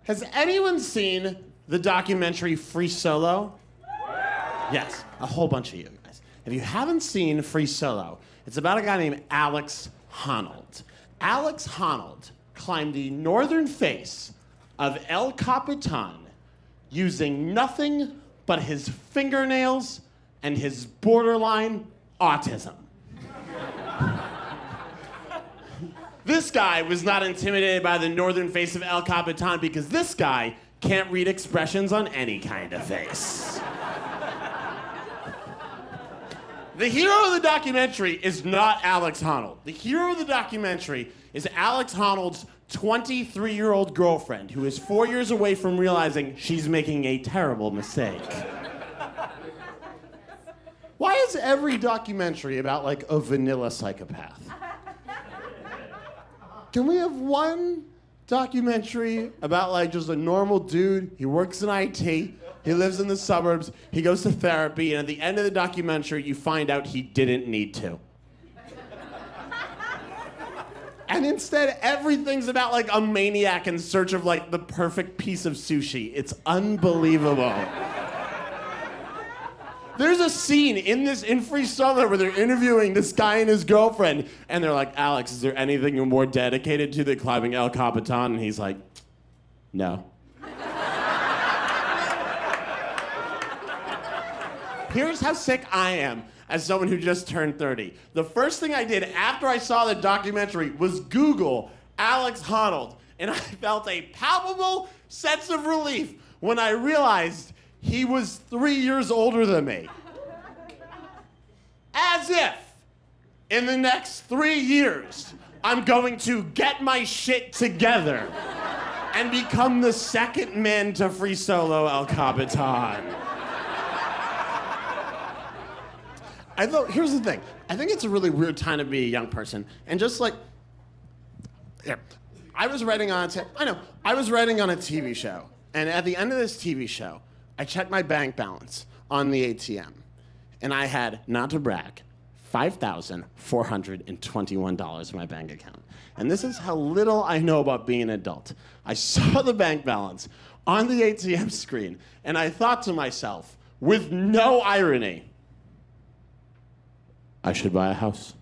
Has anyone seen the documentary Free Solo? Yes, a whole bunch of you guys. If you haven't seen Free Solo, it's about a guy named Alex Honnold. Alex Honnold climbed the northern face of El Capitan using nothing but his fingernails and his borderline autism. This guy was not intimidated by the northern face of El Capitan because this guy can't read expressions on any kind of face. The hero of the documentary is not Alex Honnold. The hero of the documentary is Alex Honnold's 23-year-old girlfriend, who is 4 years away from realizing she's making a terrible mistake. Why is every documentary about, like, a vanilla psychopath? Can we have one documentary about, like, just a normal dude? He works in IT, he lives in the suburbs, he goes to therapy, and at the end of the documentary, you find out he didn't need to. And instead, everything's about, like, a maniac in search of, like, the perfect piece of sushi. It's unbelievable. There's a scene in Free Solo where they're interviewing this guy and his girlfriend, and they're like, Alex, is there anything you're more dedicated to than climbing El Capitan? And he's like, no. Here's how sick I am as someone who just turned 30. The first thing I did after I saw the documentary was Google Alex Honnold, and I felt a palpable sense of relief when I realized he was 3 years older than me. As if, in the next 3 years, I'm going to get my shit together and become the second man to Free Solo El Capitan. Here's the thing. I think it's a really weird time to be a young person. And just like, yeah, I was writing on a TV show. And at the end of this TV show, I checked my bank balance on the ATM, and I had, not to brag, $5,421 in my bank account. And this is how little I know about being an adult. I saw the bank balance on the ATM screen, and I thought to myself, with no irony, I should buy a house.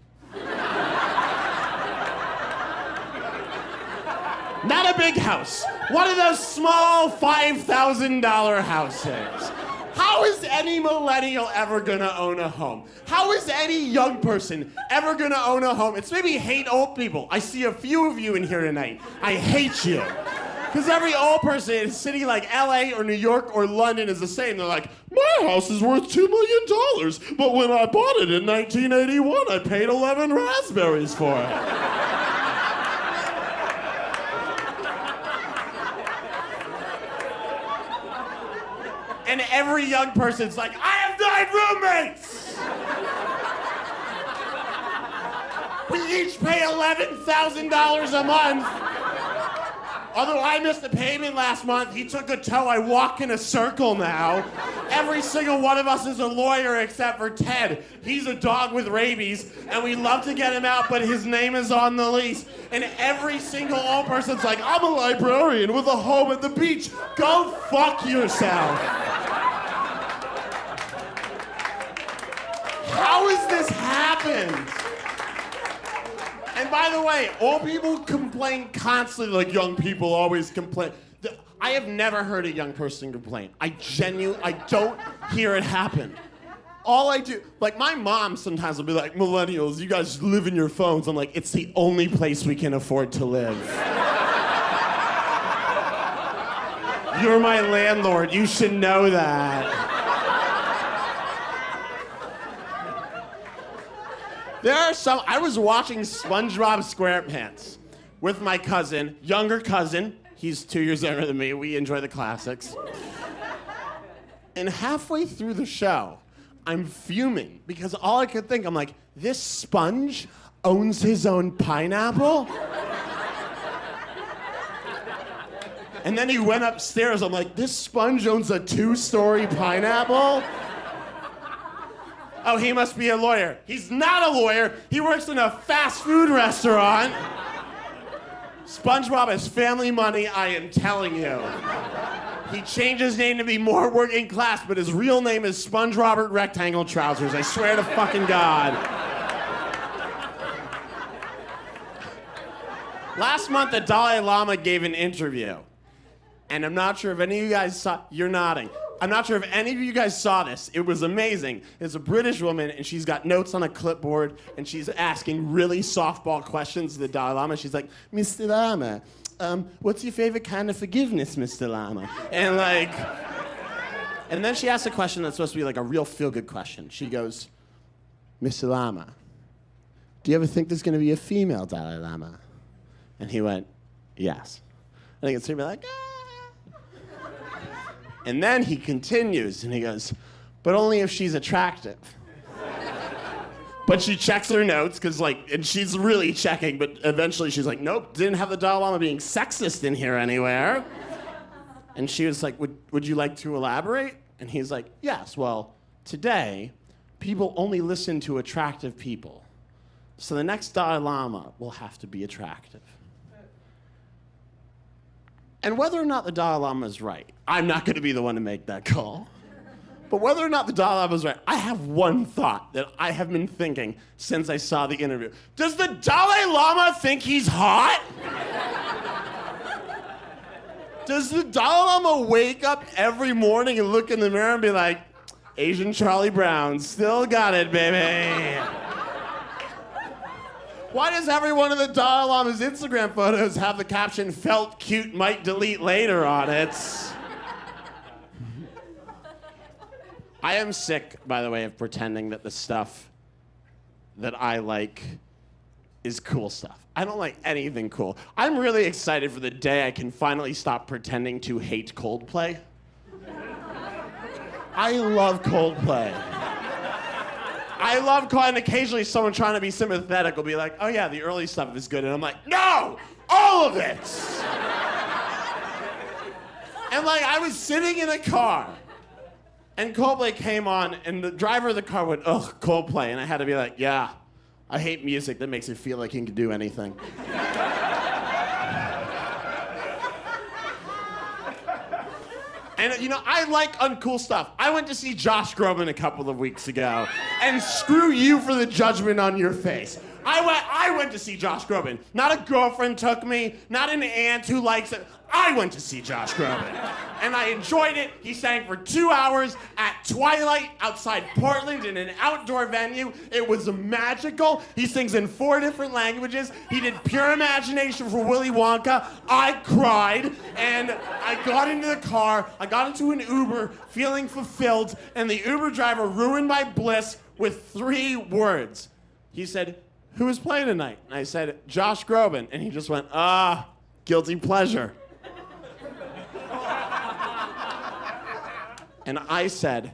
Not a big house. One of those small $5,000 houses. How is any millennial ever gonna own a home? How is any young person ever gonna own a home? It's maybe hate old people. I see a few of you in here tonight. I hate you. Because every old person in a city like LA or New York or London is the same. They're like, my house is worth $2 million, but when I bought it in 1981, I paid 11 raspberries for it. And every young person's like, I have 9 roommates! We each pay $11,000 a month. Although I missed a payment last month, he took a tow, I walk in a circle now. Every single one of us is a lawyer except for Ted. He's a dog with rabies, and we love to get him out, but his name is on the lease. And every single old person's like, I'm a librarian with a home at the beach. Go fuck yourself. How has this happened? And by the way, old people complain constantly, like young people always complain. I have never heard a young person complain. I don't hear it happen. All I do, like my mom sometimes will be like, millennials, you guys live in your phones. I'm like, it's the only place we can afford to live. You're my landlord, you should know that. I was watching SpongeBob SquarePants with my cousin, younger cousin. He's 2 years younger than me. We enjoy the classics. And halfway through the show, I'm fuming because all I could think, I'm like, this sponge owns his own pineapple? And then he went upstairs. I'm like, this sponge owns a 2-story pineapple? Oh, he must be a lawyer. He's not a lawyer. He works in a fast food restaurant. SpongeBob has family money, I am telling you. He changed his name to be more working class, but his real name is Sponge Robert Rectangle Trousers. I swear to fucking God. Last month, the Dalai Lama gave an interview. And I'm not sure if any of you guys saw, you're nodding. I'm not sure if any of you guys saw this. It was amazing. It's a British woman, and she's got notes on a clipboard, and she's asking really softball questions to the Dalai Lama. She's like, Mr. Lama, what's your favorite kind of forgiveness, Mr. Lama? And then she asks a question that's supposed to be like a real feel-good question. She goes, Mr. Lama, do you ever think there's going to be a female Dalai Lama? And he went, yes. And I can see me like, ah. And then he continues, and he goes, but only if she's attractive. But she checks her notes, and she's really checking, but eventually she's like, nope, didn't have the Dalai Lama being sexist in here anywhere. And she was like, would you like to elaborate? And he's like, yes, well, today, people only listen to attractive people. So the next Dalai Lama will have to be attractive. And whether or not the Dalai Lama is right, I'm not going to be the one to make that call. But whether or not the Dalai Lama is right, I have one thought that I have been thinking since I saw the interview. Does the Dalai Lama think he's hot? Does the Dalai Lama wake up every morning and look in the mirror and be like, Asian Charlie Brown, still got it, baby. Why does every one of the Dalai Lama's Instagram photos have the caption, felt cute, might delete later on it? I am sick, by the way, of pretending that the stuff that I like is cool stuff. I don't like anything cool. I'm really excited for the day I can finally stop pretending to hate Coldplay. I love Coldplay. I love calling occasionally someone trying to be sympathetic will be like, oh yeah, the early stuff is good. And I'm like, no, all of it. And I was sitting in a car and Coldplay came on and the driver of the car went, ugh, Coldplay. And I had to be like, yeah, I hate music that makes it feel like you can do anything. And, I like uncool stuff. I went to see Josh Groban a couple of weeks ago, and screw you for the judgment on your face. I went to see Josh Groban. Not a girlfriend took me, not an aunt who likes it. I went to see Josh Groban. And I enjoyed it. He sang for 2 hours at twilight outside Portland in an outdoor venue. It was magical. He sings in 4 different languages. He did Pure Imagination for Willy Wonka. I cried, and I got into the car. I got into an Uber feeling fulfilled, and the Uber driver ruined my bliss with 3 words. He said, who is playing tonight? And I said, Josh Groban. And he just went, guilty pleasure. And I said,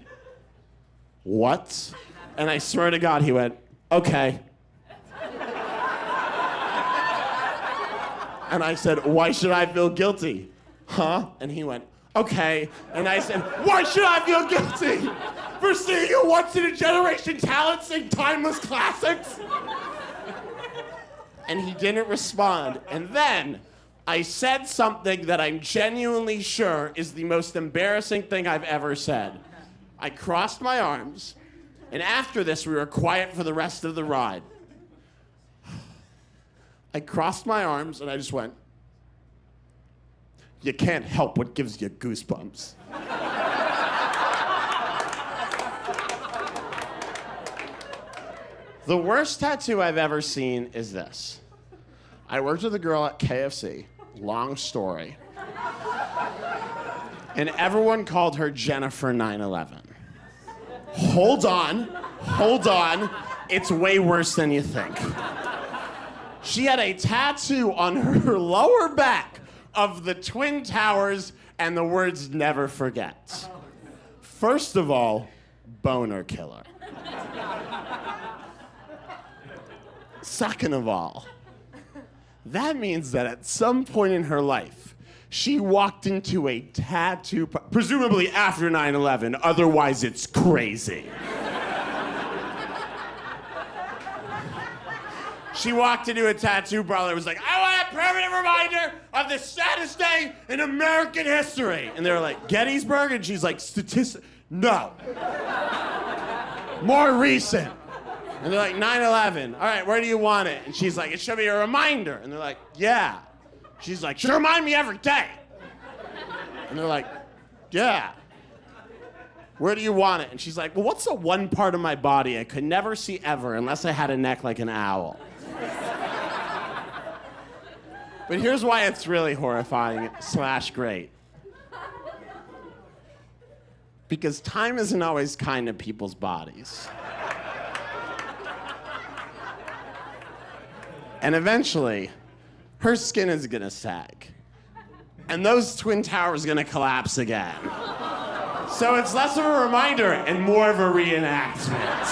what? And I swear to God, he went, okay. And I said, why should I feel guilty? Huh? And he went, okay. And I said, why should I feel guilty? For seeing a once-in-a-generation talent sing timeless classics? And he didn't respond. And then I said something that I'm genuinely sure is the most embarrassing thing I've ever said. I crossed my arms, and after this, we were quiet for the rest of the ride. I crossed my arms, and I just went, you can't help what gives you goosebumps. The worst tattoo I've ever seen is this. I worked with a girl at KFC. Long story. And everyone called her Jennifer 9/11. Hold on. It's way worse than you think. She had a tattoo on her lower back of the Twin Towers and the words never forget. First of all, boner killer. Second of all, that means that at some point in her life, she walked into a tattoo, presumably after 9/11, otherwise it's crazy. She walked into a tattoo parlor and was like, I want a permanent reminder of the saddest day in American history. And they were like, Gettysburg? And she's like, no. More recent. And they're like, 9/11. All right, where do you want it? And she's like, it should be a reminder. And they're like, yeah. She's like, should remind me every day. And they're like, yeah. Where do you want it? And she's like, well, what's the one part of my body I could never see ever unless I had a neck like an owl? But here's why it's really horrifying / great. Because time isn't always kind to people's bodies. And eventually, her skin is gonna sag. And those Twin Towers are gonna collapse again. So it's less of a reminder and more of a reenactment.